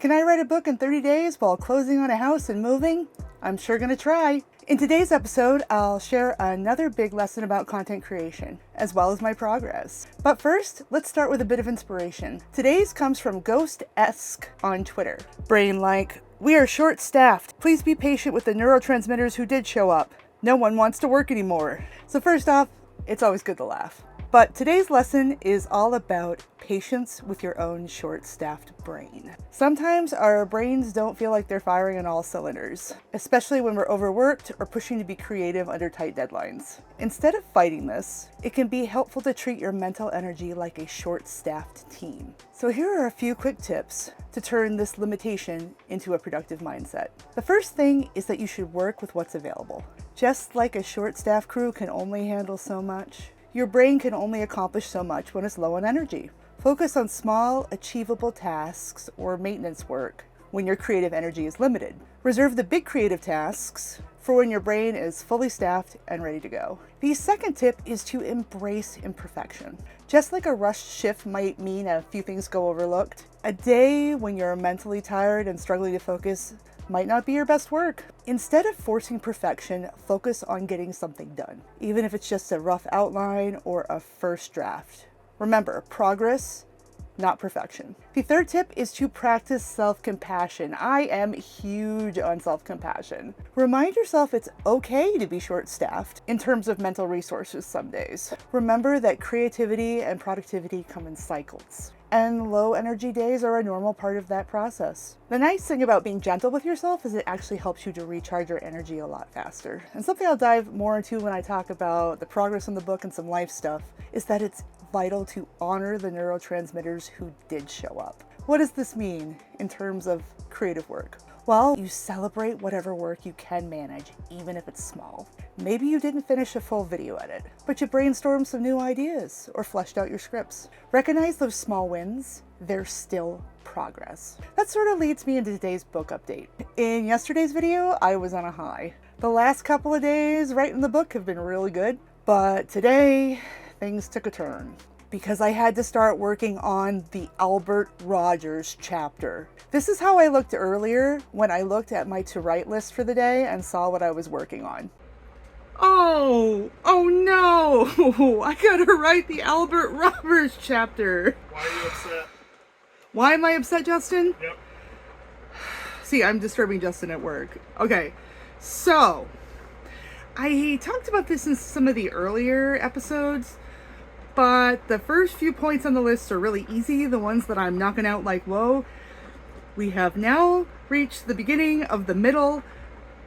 Can I write a book in 30 days while closing on a house and moving? I'm sure gonna try. In today's episode, I'll share another big lesson about content creation, as well as my progress. But first, let's start with a bit of inspiration. Today's comes from Ghost-esque on Twitter. Brain like, we are short-staffed. Please be patient with the neurotransmitters who did show up. No one wants to work anymore. So first off, it's always good to laugh. But today's lesson is all about patience with your own short-staffed brain. Sometimes our brains don't feel like they're firing on all cylinders, especially when we're overworked or pushing to be creative under tight deadlines. Instead of fighting this, it can be helpful to treat your mental energy like a short-staffed team. So here are a few quick tips to turn this limitation into a productive mindset. The first thing is that you should work with what's available. Just like a short-staffed crew can only handle so much, your brain can only accomplish so much when it's low on energy. Focus on small, achievable tasks or maintenance work when your creative energy is limited. Reserve the big creative tasks for when your brain is fully staffed and ready to go. The second tip is to embrace imperfection. Just like a rushed shift might mean a few things go overlooked, a day when you're mentally tired and struggling to focus might not be your best work. Instead of forcing perfection, focus on getting something done, even if it's just a rough outline or a first draft. Remember, progress, not perfection. The third tip is to practice self-compassion. I am huge on self-compassion. Remind yourself it's okay to be short-staffed in terms of mental resources some days. Remember that creativity and productivity come in cycles, and low energy days are a normal part of that process. The nice thing about being gentle with yourself is it actually helps you to recharge your energy a lot faster. And something I'll dive more into when I talk about the progress in the book and some life stuff is that it's vital to honor the neurotransmitters who did show up. What does this mean in terms of creative work? Well, you celebrate whatever work you can manage, even if it's small. Maybe you didn't finish a full video edit, but you brainstormed some new ideas or fleshed out your scripts. Recognize those small wins. They're still progress. That sort of leads me into today's book update. In yesterday's video, I was on a high. The last couple of days writing the book have been really good, but today things took a turn because I had to start working on the Albert Rogers chapter. This is how I looked earlier when I looked at my to-write list for the day and saw what I was working on. Oh no! I gotta write the Albert Rogers chapter. Why are you upset? Why am I upset, Justin? Yep. See, I'm disturbing Justin at work. Okay, so I talked about this in some of the earlier episodes, but the first few points on the list are really easy, the ones that I'm knocking out like, whoa. We have now reached the beginning of the middle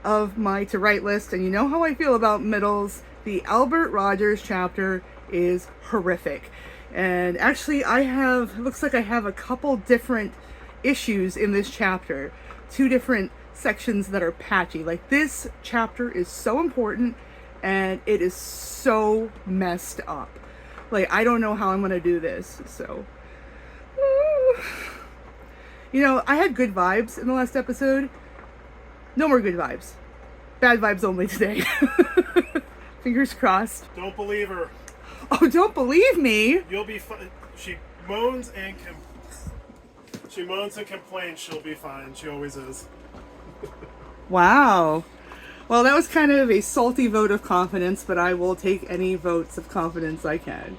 of my to-write list, and you know how I feel about middles. The Albert Rogers chapter is horrific. And actually it looks like I have a couple different issues in this chapter. Two different sections that are patchy. Like, this chapter is so important and it is so messed up. Like, I don't know how I'm gonna do this, so. You know, I had good vibes in the last episode. No more good vibes. Bad vibes only today. Fingers crossed. Don't believe her. Oh, don't believe me? You'll be fine. She moans and complains. She'll be fine. She always is. Wow. Well, that was kind of a salty vote of confidence, but I will take any votes of confidence I can.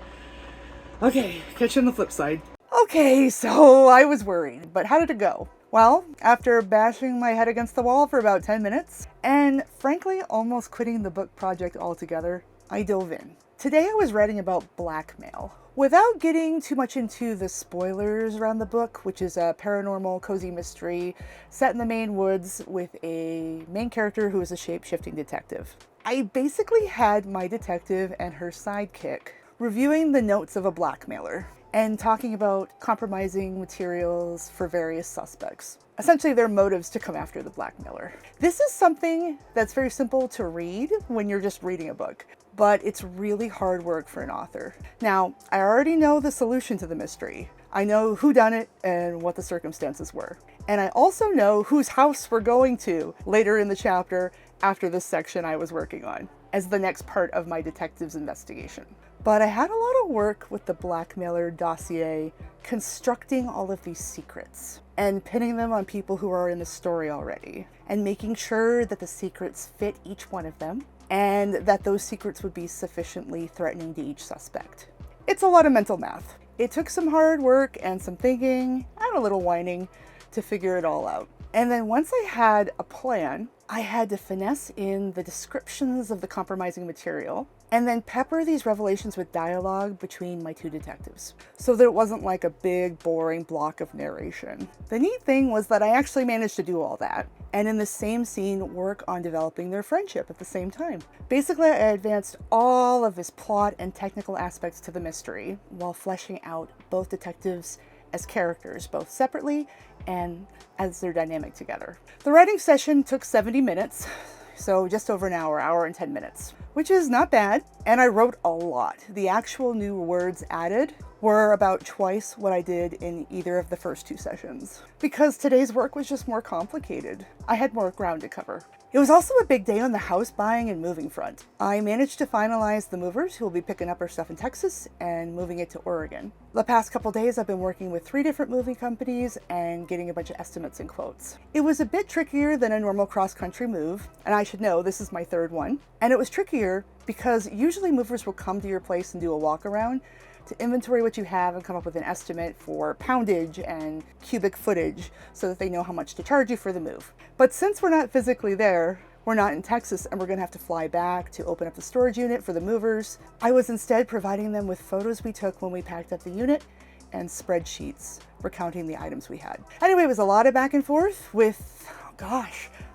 Okay, catch you on the flip side. Okay, so I was worried, but how did it go? Well, after bashing my head against the wall for about 10 minutes, and frankly almost quitting the book project altogether, I dove in. Today I was writing about blackmail. Without getting too much into the spoilers around the book, which is a paranormal cozy mystery set in the Maine woods with a main character who is a shape-shifting detective. I basically had my detective and her sidekick reviewing the notes of a blackmailer and talking about compromising materials for various suspects. Essentially their motives to come after the blackmailer. This is something that's very simple to read when you're just reading a book, but it's really hard work for an author. Now, I already know the solution to the mystery. I know who done it and what the circumstances were. And I also know whose house we're going to later in the chapter after this section I was working on, as the next part of my detective's investigation. But I had a lot of work with the blackmailer dossier constructing all of these secrets. and pinning them on people who are in the story already, and making sure that the secrets fit each one of them, and that those secrets would be sufficiently threatening to each suspect. It's a lot of mental math. It took some hard work and some thinking and a little whining to figure it all out. And then once I had a plan, I had to finesse in the descriptions of the compromising material and then pepper these revelations with dialogue between my two detectives so that it wasn't like a big, boring block of narration. The neat thing was that I actually managed to do all that and in the same scene work on developing their friendship at the same time. Basically, I advanced all of this plot and technical aspects to the mystery while fleshing out both detectives as characters, both separately and as their dynamic together. The writing session took 70 minutes, so just over an hour and 10 minutes, which is not bad, and I wrote a lot. The actual new words added were about twice what I did in either of the first two sessions, because today's work was just more complicated. I had more ground to cover. It was also a big day on the house buying and moving front. I managed to finalize the movers who will be picking up our stuff in Texas and moving it to Oregon. The past couple days I've been working with 3 different moving companies and getting a bunch of estimates and quotes. It was a bit trickier than a normal cross-country move, and I should know this is my 3rd one. And it was trickier because usually movers will come to your place and do a walk around to inventory what you have and come up with an estimate for poundage and cubic footage so that they know how much to charge you for the move. But since we're not physically there, we're not in Texas and we're gonna have to fly back to open up the storage unit for the movers, I was instead providing them with photos we took when we packed up the unit and spreadsheets recounting the items we had. Anyway, it was a lot of back and forth with,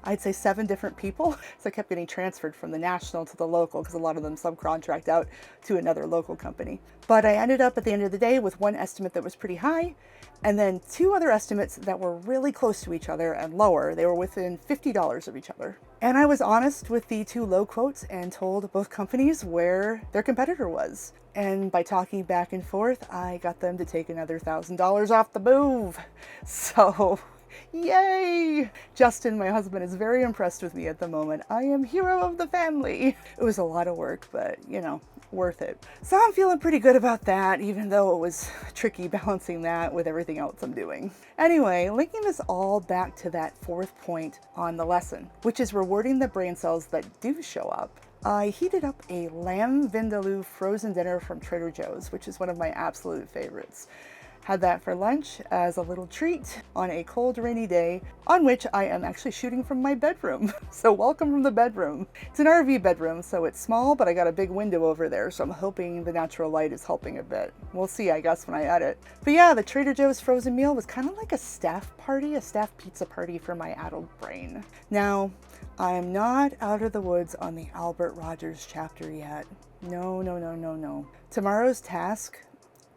I'd say 7 different people. So I kept getting transferred from the national to the local because a lot of them subcontract out to another local company. But I ended up at the end of the day with one estimate that was pretty high and then 2 other estimates that were really close to each other and lower. They were within $50 of each other. And I was honest with the 2 low quotes and told both companies where their competitor was. And by talking back and forth, I got them to take another $1,000 off the move. So yay! Justin, my husband, is very impressed with me at the moment. I am hero of the family. It was a lot of work, but you know, worth it. So I'm feeling pretty good about that, even though it was tricky balancing that with everything else I'm doing. Anyway, linking this all back to that 4th point on the lesson, which is rewarding the brain cells that do show up. I heated up a lamb vindaloo frozen dinner from Trader Joe's, which is one of my absolute favorites. Had that for lunch as a little treat on a cold, rainy day on which I am actually shooting from my bedroom. So welcome from the bedroom. It's an RV bedroom, so it's small, but I got a big window over there, so I'm hoping the natural light is helping a bit. We'll see, I guess, when I edit. But yeah, the Trader Joe's frozen meal was kind of like a staff party, a staff pizza party for my adult brain. Now, I'm not out of the woods on the Albert Rogers chapter yet. No. Tomorrow's task,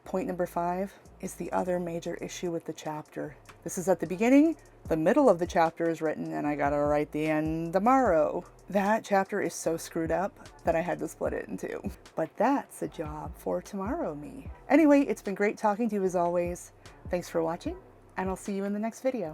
point number 5, is the other major issue with the chapter. This is at the beginning, the middle of the chapter is written, and I gotta write the end tomorrow. That chapter is so screwed up that I had to split it in 2. But that's a job for tomorrow me. Anyway, it's been great talking to you as always. Thanks for watching, and I'll see you in the next video.